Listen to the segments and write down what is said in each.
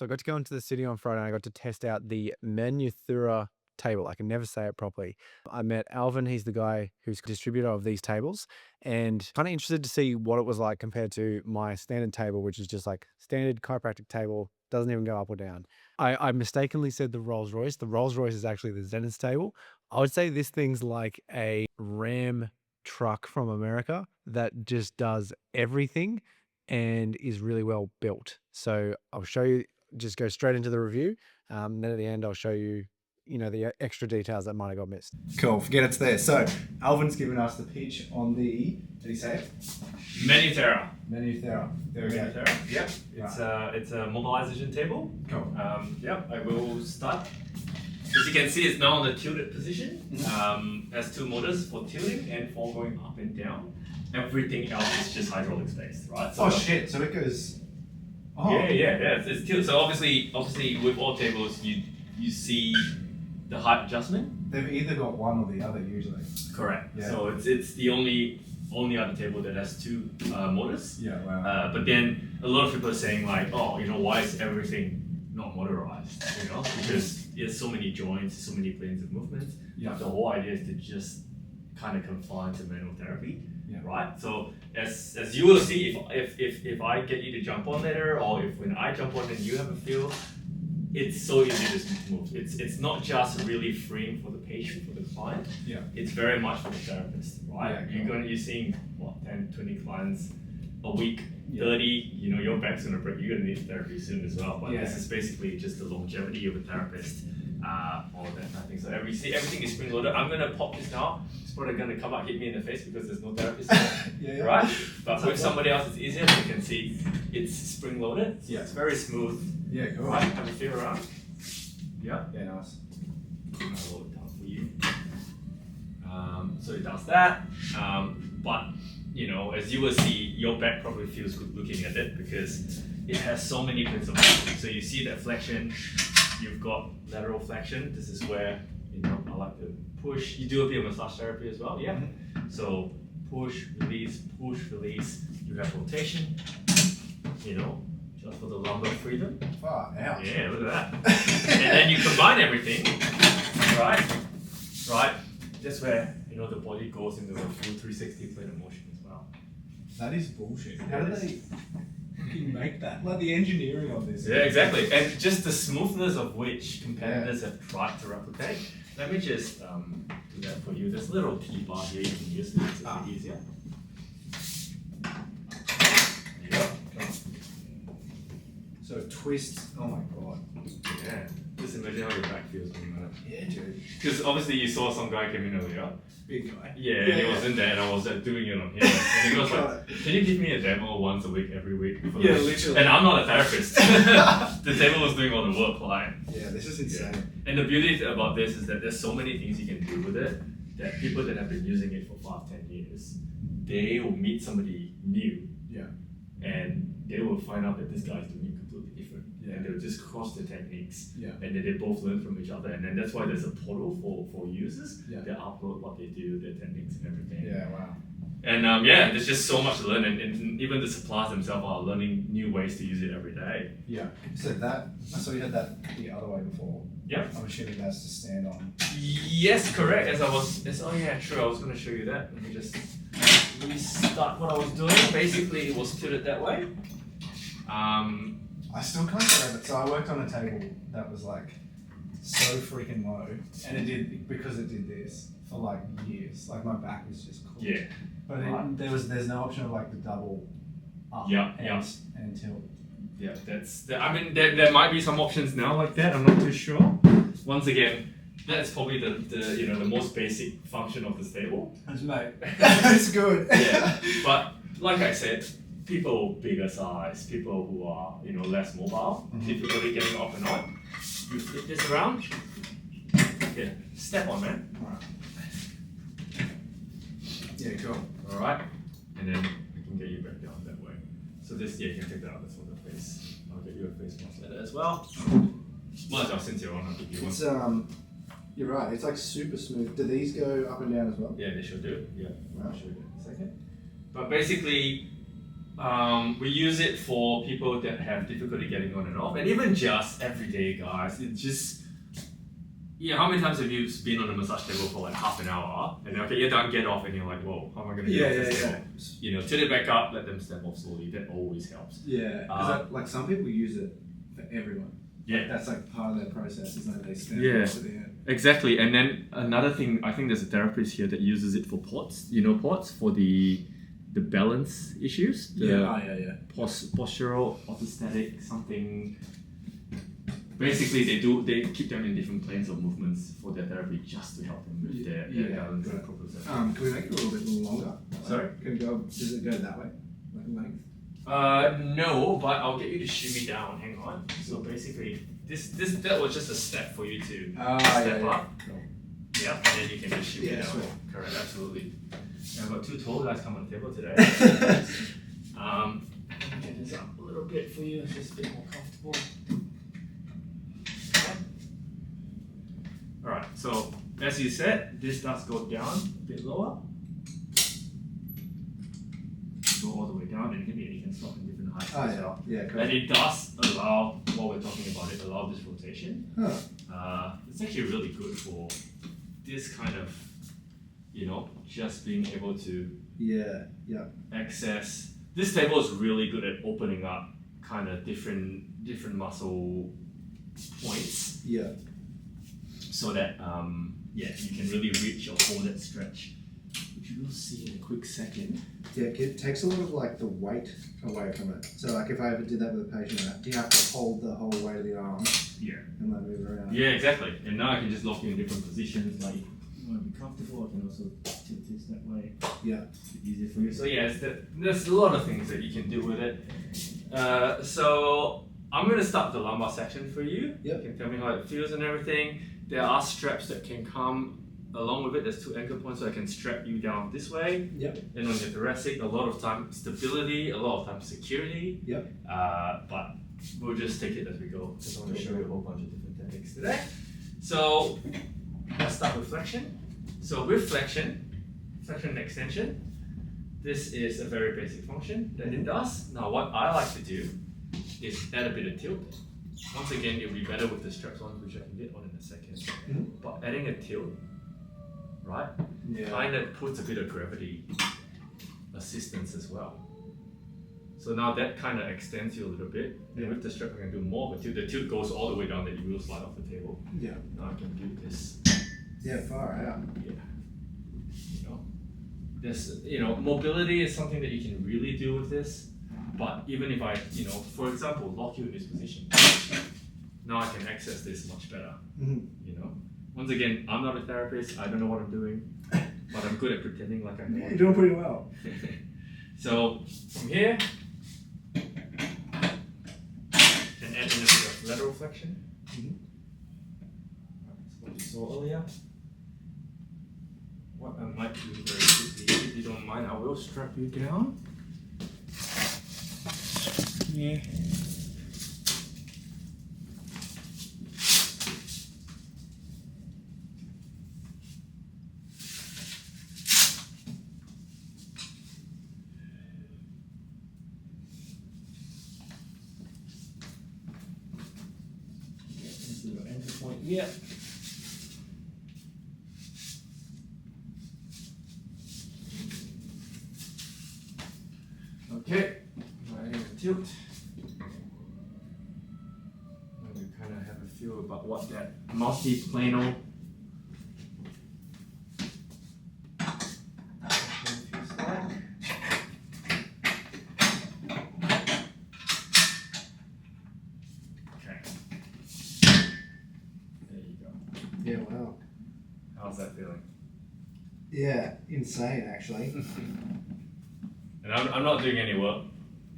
So I got to go into the city on Friday and I got to test out the Manuthera table. I can never say it properly. I met Alvin, he's the guy who's distributor of these tables, and kind of interested to see what it was like compared to my standard table, which is just like standard chiropractic table, doesn't even go up or down. I mistakenly said the Rolls Royce. The Rolls Royce is actually the Zenith table. I would say this thing's like a Ram truck from America that just does everything and is really well built. So I'll show you, just go straight into the review. Then at the end, I'll show you, the extra details that might have got missed. Cool, forget it's there. So, Alvin's given us the pitch on the, did he say it? Manuthera. Manuthera. There we go. Manuthera. Yep. It's a mobilization table. Cool. Yep. I will start. As you can see, it's now on the tilted position. Has two motors for tilting and for going up and down. Everything else is just hydraulics based, right? So shit, so it goes... Oh. Yeah. It's tilted. So obviously with all tables, you see the height adjustment. They've either got one or the other usually. Correct. Yeah. So it's the only other table that has two motors. Yeah, wow. But then a lot of people are saying like, oh, why is everything not motorized? Because there's so many joints, so many planes of movement. Yeah. The whole idea is to just kind of confine to manual therapy. Yeah. Right. So as you will see, if I get you to jump on later, or if when I jump on and you have a feel, it's so easy to move. It's not just really freeing for the patient, for the client. Yeah. It's very much for the therapist, right? Yeah, You're seeing what 10, 20 clients a week, Yeah. 30. Your back's gonna break. You're gonna need therapy soon as well. But Yeah. this is basically just the longevity of a therapist, all that kind of thing. So everything is spring loaded. I'm gonna pop this now. It's probably gonna come out, hit me in the face because there's no therapist there, Yeah. right? But with somebody else, it's easier. You can see it's spring loaded. Yeah. It's very smooth. Yeah, cool. Right, have a feel around. Yeah. Yeah, nice. I'll load it down for you. So it does that. But as you will see, your back probably feels good looking at it because it has so many points of motion. So you see that flexion, you've got lateral flexion. This is where I like to push. You do a bit of massage therapy as well, yeah. Mm-hmm. So push, release. You have rotation. Just for the lumbar freedom. Far out. Yeah, look at that. And then you combine everything, right? That's where the body goes into a full 360 plane of motion as well. That is bullshit. How do they fucking make that? Like the engineering of this. Yeah, exactly. And just the smoothness of which competitors have tried to replicate. Let me just do that for you. There's a little T-bar here you can use. It's a bit easier. There you go. So twist. Oh my god. Yeah. Just imagine how your back feels when you're Yeah, dude. Because obviously you saw some guy come in earlier. Big guy. Yeah, and he was in there and I was doing it on him. And he goes like, can you give me a demo once a week, every week? Yeah, literally. And I'm not a therapist. The table was doing all the work, like. Yeah, this is insane. And the beauty about this is that there's so many things you can do with it that people that have been using it for 5-10 years, they will meet somebody new. Yeah. And they will find out that this guy's doing it completely different. Yeah. And they'll just cross the techniques. Yeah. And then they both learn from each other. And then that's why there's a portal for users. Yeah. They upload what they do, their techniques and everything. Yeah, wow. And there's just so much to learn. And even the suppliers themselves are learning new ways to use it every day. Yeah. So I saw you had that the other way before. Yeah. I'm assuming that's to stand on. Yes, correct. Oh yeah, true. I was going to show you that. Let me just restart what I was doing. Basically, it was tilted that way. I still can't grab it. So I worked on a table that was like so freaking low, and it did this for like years. Like my back was just cool. Yeah. But there's no option of like the double up and tilt. Yeah, there might be some options now like that. I'm not too sure. Once again, that's probably the most basic function of this table. That's mate. That's good. Yeah, but like I said, people bigger size, people who are less mobile, difficulty getting up and on. You flip this around. Yeah, step on, man. Alright. Yeah, cool. Alright, and then we can get you back down that way. So you can take that out. That's for the face. I'll get you a face mask later as well. Well, since you're on, I'll give you one. It's you're right. It's like super smooth. Do these go up and down as well? Yeah, they should do. Yeah, Wow. I'll show you in a second. But basically, we use it for people that have difficulty getting on and off, and even just everyday guys. It just, yeah, how many times have you been on a massage table for like half an hour and then, okay, you're done, get off, and you're like, whoa, how am I going to get off this table? You know, turn it back up, let them step off slowly. That always helps. Yeah, because like some people use it for everyone. Yeah. Like, that's like part of their process, isn't it? They stand Yeah. up to the end. Exactly, and then another thing, I think there's a therapist here that uses it for POTS. You know POTS for the balance issues. Yeah. Postural, orthostatic, something. Basically, they keep them in different planes of movements for their therapy just to help them with their balance and proprioception. Can we make it a little bit longer? Sorry? Can it go? Does it go that way? Like length? No, but I'll get you to shimmy down. Hang on. So basically, that was just a step for you to step up. Cool. Yeah, and then you can just shimmy down. sure. Correct, absolutely. And I've got two tall guys come on the table today. Let me get this up a little bit for you. It's just a bit more comfortable. Okay. All right. So as you said, this does go down a bit lower. Go all the way down, and maybe you can stop in different heights as well. Yeah, cool. And it does allow what we're talking about. It allows this rotation. Huh. It's actually really good for this kind of, you know, just being able to Yeah. access. This table is really good at opening up kind of different muscle points, Yeah. so that you can really reach or hold that stretch, which you will see in a quick second. Yeah, it takes a lot of like the weight away from it. So like if I ever did that with a patient, do you have to hold the whole weight of the arm Yeah. and like move around? Yeah, exactly. And now I can just lock you in different positions. Like, you want to be comfortable, I can also tilt this that way. Yeah. It's easier for you. So yeah, there's a lot of things that you can do with it. So I'm going to start the lumbar section for you. Yep. You can tell me how it feels and everything. There are straps that can come along with it. There's 2 anchor points, so I can strap you down this way. Yep. And on your thoracic, a lot of time stability, a lot of time security. Yep. But we'll just take it as we go, because I want to show you a whole bunch of different techniques today. So let's start with flexion. So with flexion and extension, this is a very basic function that it does. Now what I like to do is add a bit of tilt. Once again, it'll be better with the straps on, which I can get on in a second. Mhm. But adding a tilt, right, Yeah. kind of puts a bit of gravity assistance as well. So now that kind of extends you a little bit. And with the strap, I can do more of a tilt. The tilt goes all the way down that you will slide off the table. Yeah. Now I can do this. Yeah, far out. Yeah. You know, this, you know, mobility is something that you can really do with this. But even if I, you know, for example, lock you in this position, now I can access this much better. Mhm. You know, once again, I'm not a therapist. I don't know what I'm doing, but I'm good at pretending like I know. You're doing pretty well. So from here, can add in a bit of lateral flexion. Mhm. That's what you saw earlier. What I might do very quickly, if you don't mind, I will strap you down. Yeah. Into your anchor point here. Okay, right in the tilt. And we kind of have a feel about what that multi-planal feels like. Okay. There you go. Yeah, wow. How's that feeling? Yeah, insane actually. And I'm not doing any work.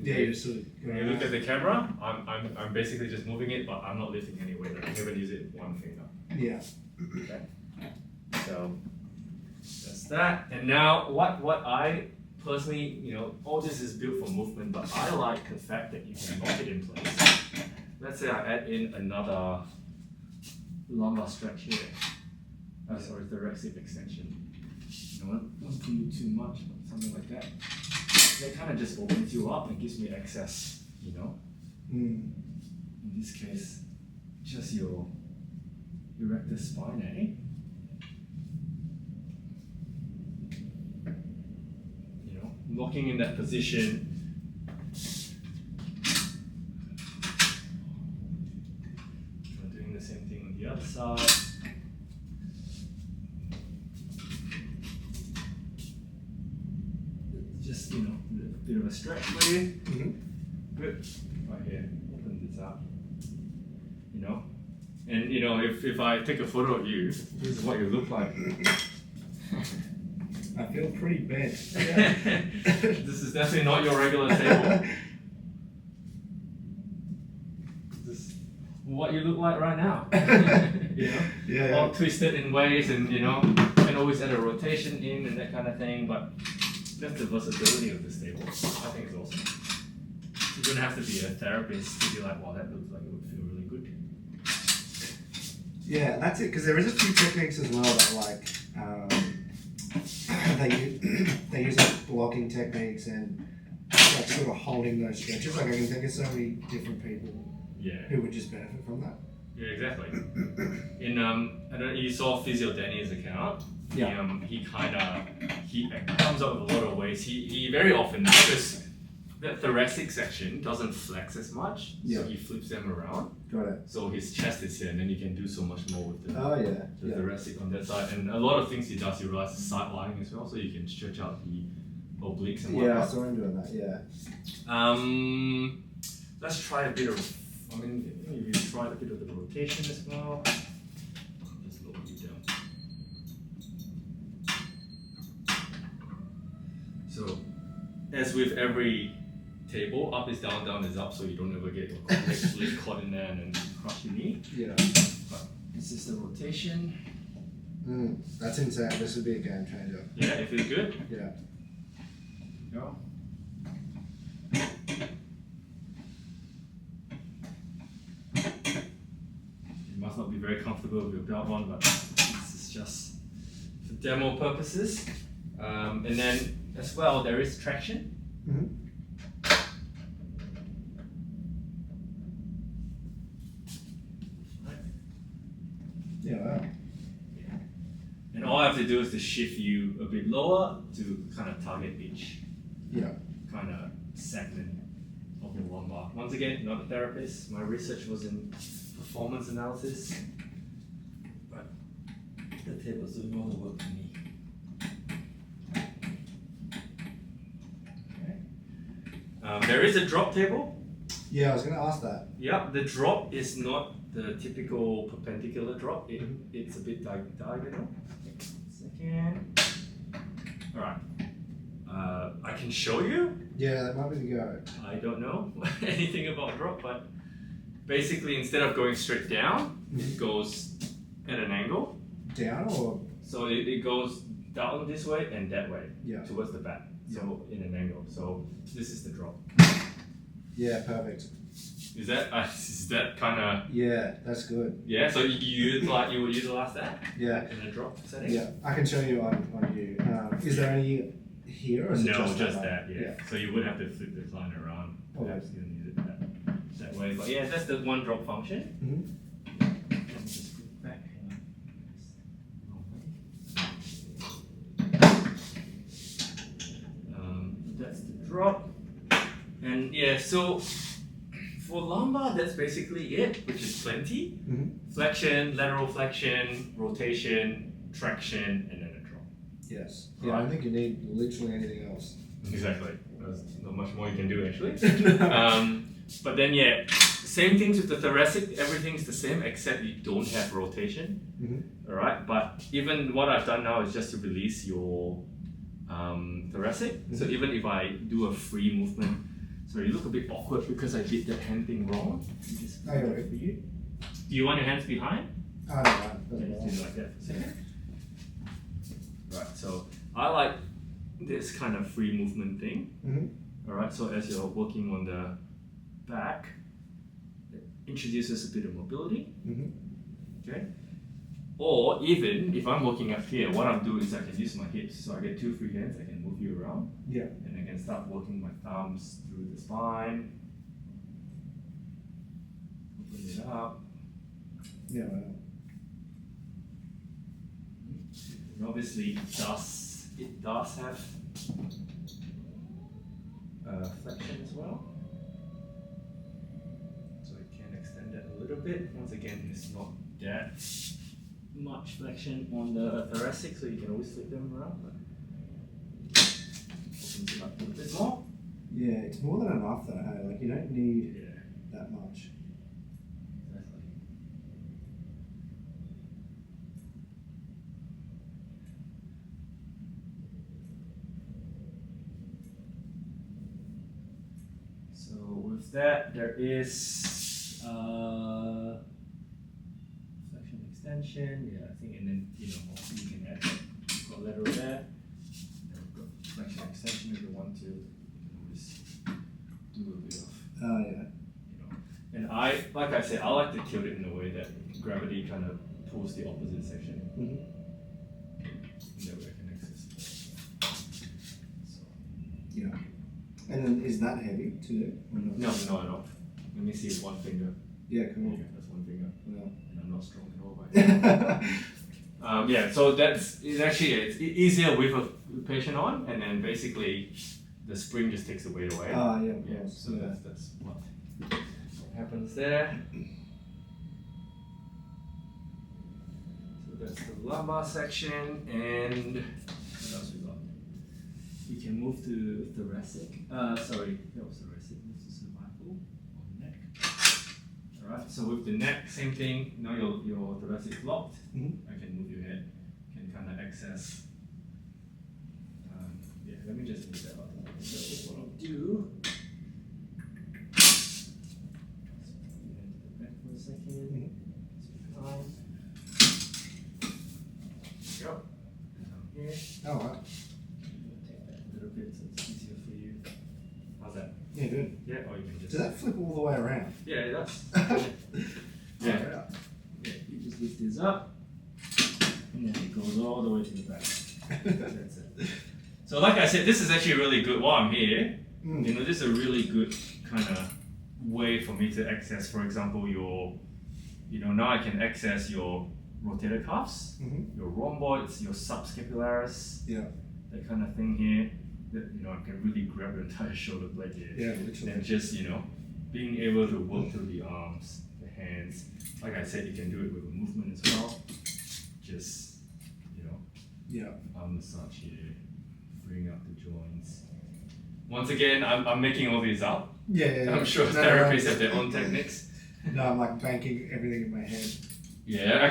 Yeah, you're just sort of When you look at the camera, I'm basically just moving it, but I'm not lifting any weight. I can even use it with one finger. Yeah. Okay. So that's that. And now what I personally, you know, all this is built for movement, but I like the fact that you can lock it in place. Let's say I add in another lumbar stretch here. Sorry, thoracic extension. I don't want to do too much, but something like that. that kind of just opens you up and gives me access, you know. Mm. In this case, just your erector spine, eh? You know, locking in that position. Doing the same thing on the other side. Just, you know, a bit of a stretch for you. Good. Right here, open this up. You know? And you know, if I take a photo of you, this is what you look like. I feel pretty bent. This is definitely not your regular table. This is what you look like right now. You know? Yeah. All twisted in ways, and you know, can always add a rotation in and that kind of thing, but that's the versatility of this table. I think it's awesome. You don't have to be a therapist to be like, wow, that looks like it would feel really good. Yeah, that's it. Because there is a few techniques as well that like they use like blocking techniques and like sort of holding those stretches. Like I can think of so many different people Yeah. who would just benefit from that. Yeah, exactly. In I don't know, you saw Physio Danny's account. Yeah. He comes up with a lot of ways. He very often, because the thoracic section doesn't flex as much, Yeah. so he flips them around. Got it. So his chest is here, and then you can do so much more with the, Oh yeah. the thoracic on that side. And a lot of things he does, you realize, is side lying as well, so you can stretch out the obliques and Yeah, I whatnot. saw him doing that. Yeah. Let's try a bit of. I mean, you try a bit of the rotation as well. Just lower you down. So, as with every table, up is down, down is up, so you don't ever get your complex leg caught in there and then crush your knee. Yeah. But this is the rotation. That's insane. This would be a game changer. Yeah, it feels good. Yeah. Go. You must not be very comfortable with your belt on, but this is just for demo purposes. And then as well, there is traction. Right. Yeah. Wow. And all I have to do is to shift you a bit lower to kind of target each Yeah. kind of segment of your lumbar. Once again, not a therapist. My research was in performance analysis, but the table's doing all the work for me. Okay. There is a drop table. Yeah, I was gonna ask that. Yeah, the drop is not the typical perpendicular drop. It's a bit diagonal. Second. All right. I can show you. Yeah, that might be the go. I don't know anything about drop, but basically instead of going straight down, it goes at an angle. Down or So it goes down this way and that way, yeah. towards the back. So in an angle. So this is the drop. Yeah, perfect. Is that kind of Yeah, that's good. yeah? So you would utilize that Yeah. in a drop setting? Yeah, I can show you on you. Is there any here or is it No, just just that? that. Yeah. So you would have to flip the client around. Okay. Perhaps you use it that way. But yeah, that's the one drop function. Mhm. Let me just flip back. That's the drop. And yeah, so for lumbar, that's basically it, which is plenty. Mhm. Flexion, lateral flexion, rotation, traction, and then a drop. Yes. Yeah, I don't think you need literally anything else. Exactly. There's not much more you can do actually. But then yeah, same things with the thoracic. Everything's the same except you don't have rotation. Mhm. All right. But even what I've done now is just to release your thoracic. So even if I do a free movement, so you look a bit awkward because I did that hand thing wrong. Just I got for it. you. Do you want your hands behind? I don't know. Okay, Doesn't just do matter. it like that for a second. Right, so I like this kind of free movement thing. Mhm. Alright, so as you're working on the back, it introduces a bit of mobility. Mhm. Okay? Or even if I'm working up here, what I'm doing is I can use my hips. So I get two free hands, I can move you around Yeah. and then I can start working my thumbs through the spine. Open it up. Yeah. Well. And obviously it does have flexion as well. So I can extend that a little bit. Once again, it's not that much flexion on the thoracic, so you can always flip them around. But opens it up a little bit more. Yeah, it's more than enough though. Hey, like you don't need Yeah, that much. exactly. So with that, there is flexion extension. Yeah, I think, and then also you can add lateral there. Then we've got flexion extension if you want to. You can always do a bit of. Oh yeah. And like I said, I like to tilt it in a way that gravity kind of pulls the opposite section. Mm-hmm. And that way I can access it. So. Yeah. And then is that heavy to do? Or not? No. Let me see with one finger. Yeah, There cool. you go, that's one finger. Well. And I'm not strong at all by yeah, so it's easier with a patient on, and then basically the spring just takes the weight away. Ah, yeah, of Yeah, course. so that's what happens there. So that's the lumbar section, and what else we got? We can move to thoracic. Sorry, that was thoracic. Move to cervical or neck. All right. So with the neck, same thing. Now your thoracic is locked. Mm-hmm. I can move your head. Can kind of access. Yeah. Let me just move that out. So what I'll do. For a second. Time. There you go. And I'm here. Oh, right. Take that a little bit so it's easier for you. How's that? Yeah, good. Yeah, or you can just. Does that flip all the way around? Yeah, it does. Yeah. Yeah. Yeah, you just lift this up, and then it goes all the way to the back. That's it. So, like I said, this is actually a really good while I'm here. Mm. This is a really good kind of way for me to access, for example, your, now I can access your rotator cuffs, Mm-hmm. your rhomboids, your subscapularis, Yeah. that kind of thing here. That I can really grab the entire shoulder blade here. Yeah, literally. And just being able to work through the arms, the hands. Like I said, you can do it with a movement as well. Just Yeah. arm massage here, freeing up the joints. Once again, I'm making all these up. Yeah. I'm sure therapists have their own techniques. No, I'm like banking everything in my head. Yeah, I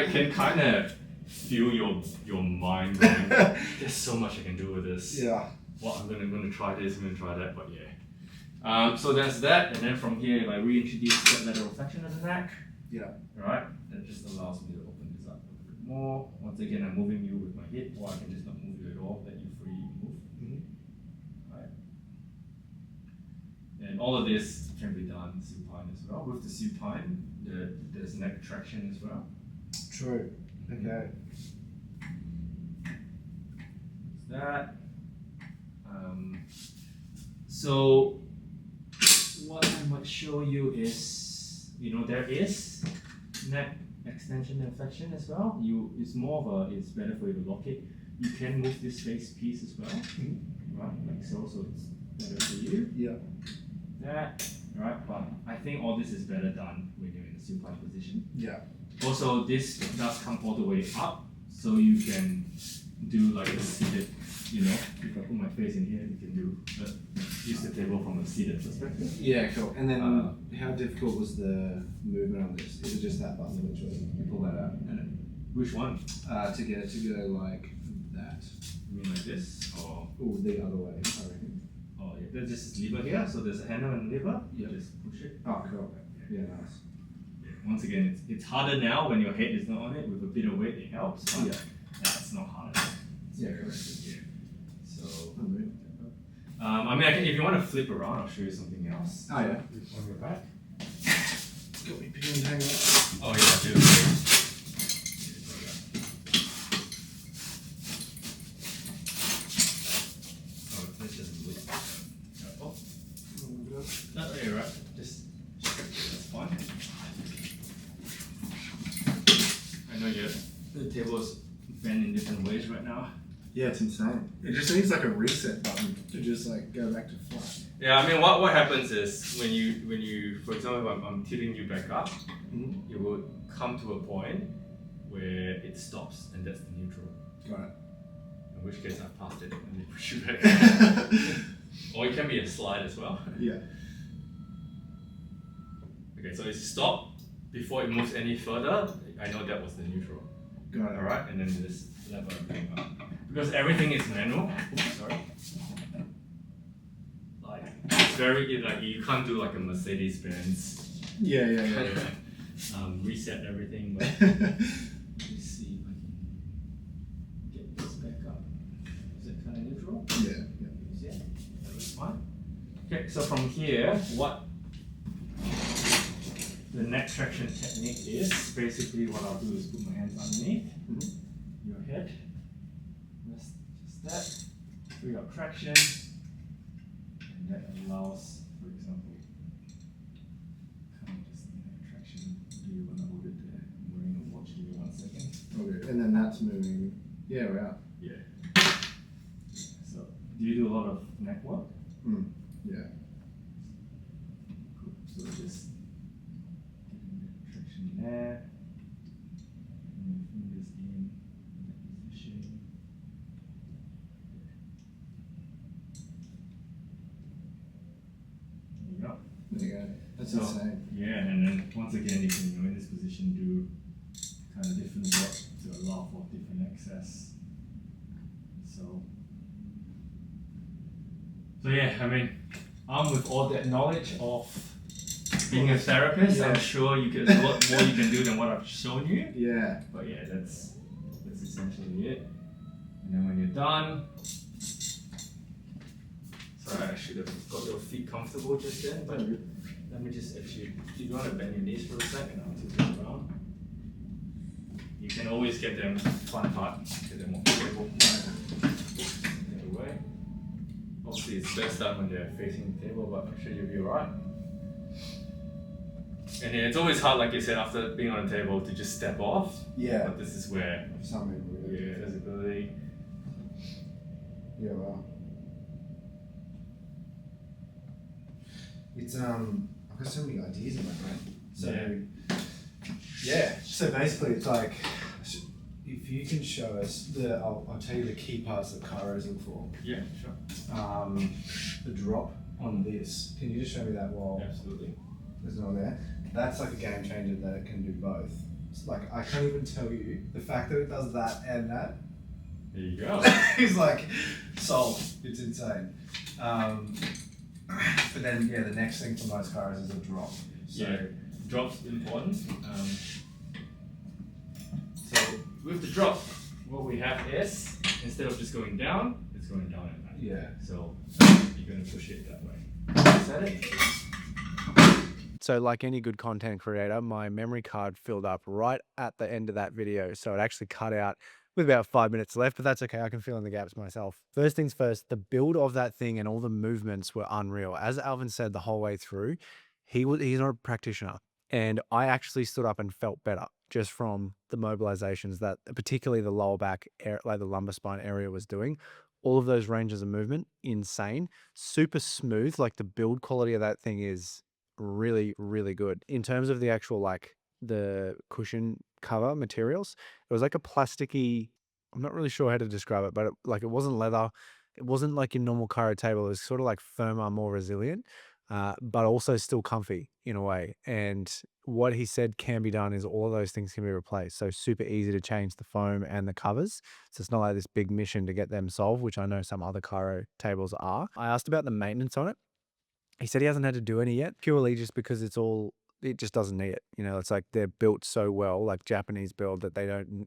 can kind of feel your mind going. There's so much I can do with this. Yeah. Well, I'm gonna try this, I'm gonna try that, but yeah. So that's that, and then from here, if I reintroduce that lateral flexion of the neck, Yeah. right, that just allows me to open this up a little bit more. Once again, I'm moving you with my hip, or I can just not move you at all, let you free move. Mm-hmm. Right. And all of this can be done supine as well. With the supine, there's neck traction as well. True. Okay. That. So what I might show you is, there is neck extension and flexion as well. It's better for you to lock it. You can move this face piece as well, right? Like so it's better for you. Yeah. That, right? But I think all this is better done when you're in a supine position. Yeah. Also, this does come all the way up, so you can do like a seated, if I put my face in here, you can use the table from a seated perspective. Yeah, cool. And then how difficult was the movement on this? Is it just that button literally? You pull that out and Which one? to get it to go like that. You mean like this? Or Oh, the other way, I reckon. yeah, there's this lever here, so there's a handle and lever. You Yeah. just push it. Oh, cool. Yeah, nice. Once again, it's harder now when your head is not on it. With a bit of weight, it helps. But Yeah. it's not harder. Yeah, correct. Yeah. So. Unreal. If you want to flip around, I'll show you something else. Oh, yeah. On your back. Got me pinned hanging up. Oh yeah, I do. Oh, let's just know, the table is bent in different ways right now. Yeah, it's insane. It just needs like a reset button to just like go back to flat. Yeah, I mean, what happens is when you, for example, if I'm tilting you back up, Mm-hmm. it will come to a point where it stops, and that's the neutral. Got it. In which case, I passed it and you push you back. Or it can be a slide as well. Yeah. Okay, so it's stop before it moves any further. I know that was the neutral. Got it. All right, and then this lever came up because everything is manual. Oops, sorry. Like it's very like you can't do like a Mercedes Benz. Yeah. Reset everything. But let's see if I can get this back up. Is it kind of neutral? Yeah. Yeah, that looks fine. Okay, so from here, what the next traction technique is, basically what I'll do is put my hands underneath your head. Just that. We got traction, and that allows, for example, kind of just traction. Do you want to hold it there? I'm wearing a watch. Give me 1 second. Okay, and then that's moving. Yeah, we're out. Yeah. So, do you do a lot of neck work? Yeah. Cool. So just getting the traction there. And your fingers in that position. There you go. There you go. That's So, insane. yeah, and then once again, you can, in this position, do kind of different work to allow for different access. So yeah, I mean, armed with all that knowledge of being a therapist, I'm sure you can, there's a lot more you can do than what I've shown you. Yeah. But yeah, that's essentially it. And then when you're done, sorry, I should have got your feet comfortable just then, but let me just actually, if you want to bend your knees for a second, I'll tilt them around. You can always get them, fun part, get them more comfortable. Get away. Obviously, it's best done when they're facing the table, but I'm sure you'll be alright. And yeah, it's always hard, like you said, after being on a table to just step off. Yeah. But this is where For some people, really. your visibility. Yeah, wow. It's I've got so many ideas in my brain. So yeah. So basically, it's like if you can show us I'll tell you the key parts that chiros look for. Yeah, sure. The drop on this. Can you just show me that while Absolutely. there's no there? That's like a game changer that it can do both. It's like I can't even tell you the fact that it does that and that. There you go. He's like sold. It's insane. But then yeah, the next thing for most cars is a drop. So Yeah, drop's important. So with the drop, what we have is, instead of just going down, it's going down at night. yeah. So you're going to push it that way. Set it. So like any good content creator, my memory card filled up right at the end of that video. So it actually cut out with about 5 minutes left, but that's okay. I can fill in the gaps myself. First things first, the build of that thing and all the movements were unreal. As Alvin said the whole way through, he's not a practitioner. And I actually stood up and felt better just from the mobilizations that particularly the lower back, like the lumbar spine area was doing. All of those ranges of movement, insane, super smooth. Like the build quality of that thing is really, really good. In terms of the actual, like the cushion cover materials, it was like a plasticky, I'm not really sure how to describe it, but it wasn't leather. It wasn't like your normal chiro table. It was sort of like firmer, more resilient, but also still comfy in a way. And what he said can be done is all of those things can be replaced. So super easy to change the foam and the covers. So it's not like this big mission to get them solved, which I know some other chiro tables are. I asked about the maintenance on it. He said he hasn't had to do any yet, purely just because it just doesn't need it. You know, it's like they're built so well, like Japanese build, that they don't,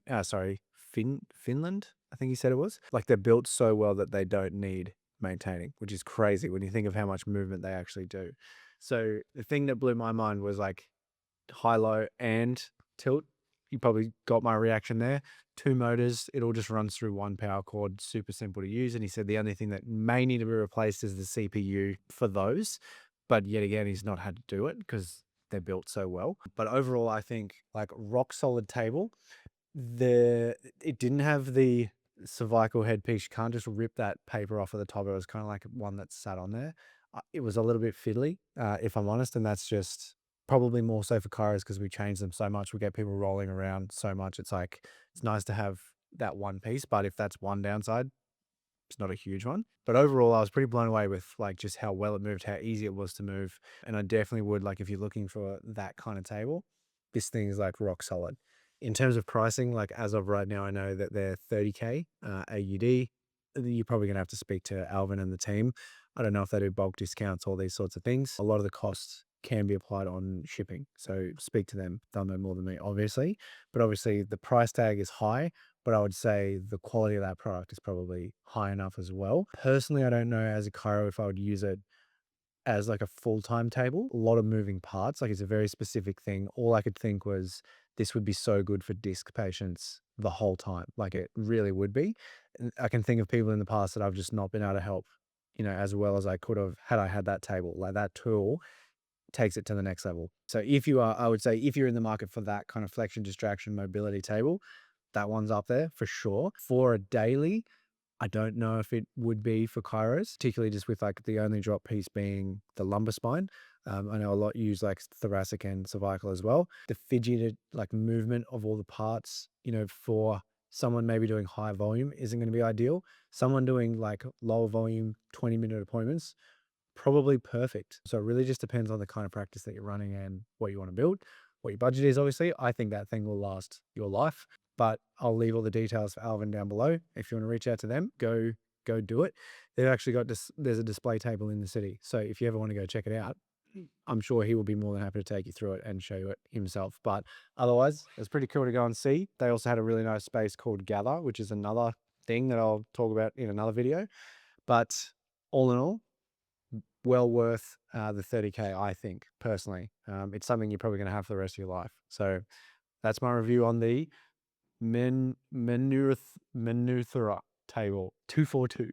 Finland, I think he said it was. Like they're built so well that they don't need maintaining, which is crazy when you think of how much movement they actually do. So the thing that blew my mind was like high, low, and tilt. You probably got my reaction there. 2 motors, it all just runs through one power cord, super simple to use. And he said the only thing that may need to be replaced is the CPU for those. But yet again, he's not had to do it because they're built so well. But overall, I think like rock solid table. It didn't have the cervical headpiece. You can't just rip that paper off of the top. It was kind of like one that sat on there. It was a little bit fiddly, if I'm honest, and that's just probably more so for chiros because we change them so much. We get people rolling around so much. It's like it's nice to have that one piece, but if that's one downside, it's not a huge one. But overall, I was pretty blown away with like just how well it moved, how easy it was to move. And I definitely would like if you're looking for that kind of table, this thing is like rock solid. In terms of pricing, like as of right now, I know that they're 30K AUD. You're probably gonna have to speak to Alvin and the team. I don't know if they do bulk discounts, all these sorts of things. A lot of the costs can be applied on shipping. So speak to them. They'll know more than me, obviously. But obviously the price tag is high, but I would say the quality of that product is probably high enough as well. Personally, I don't know as a chiro if I would use it as like a full-time table. A lot of moving parts, like it's a very specific thing. All I could think was this would be so good for disc patients the whole time. Like it really would be. And I can think of people in the past that I've just not been able to help, as well as I could have had I had that table. Like that tool takes it to the next level. So if you are, I would say if you're in the market for that kind of flexion, distraction, mobility table, that one's up there for sure. For a daily, I don't know if it would be for chiros, particularly just with like the only drop piece being the lumbar spine. I know a lot use like thoracic and cervical as well. The fidgeted like movement of all the parts, for someone maybe doing high volume isn't going to be ideal. Someone doing like lower volume 20-minute appointments, probably perfect. So it really just depends on the kind of practice that you're running and what you want to build, what your budget is, obviously. I think that thing will last your life, but I'll leave all the details for Alvin down below. If you want to reach out to them, go do it. They've actually got this, there's a display table in the city. So if you ever want to go check it out, I'm sure he will be more than happy to take you through it and show you it himself. But otherwise, it's pretty cool to go and see. They also had a really nice space called Gather, which is another thing that I'll talk about in another video. But all in all, well worth the 30K, I think, personally. It's something you're probably going to have for the rest of your life. So that's my review on the Manuthera table 242.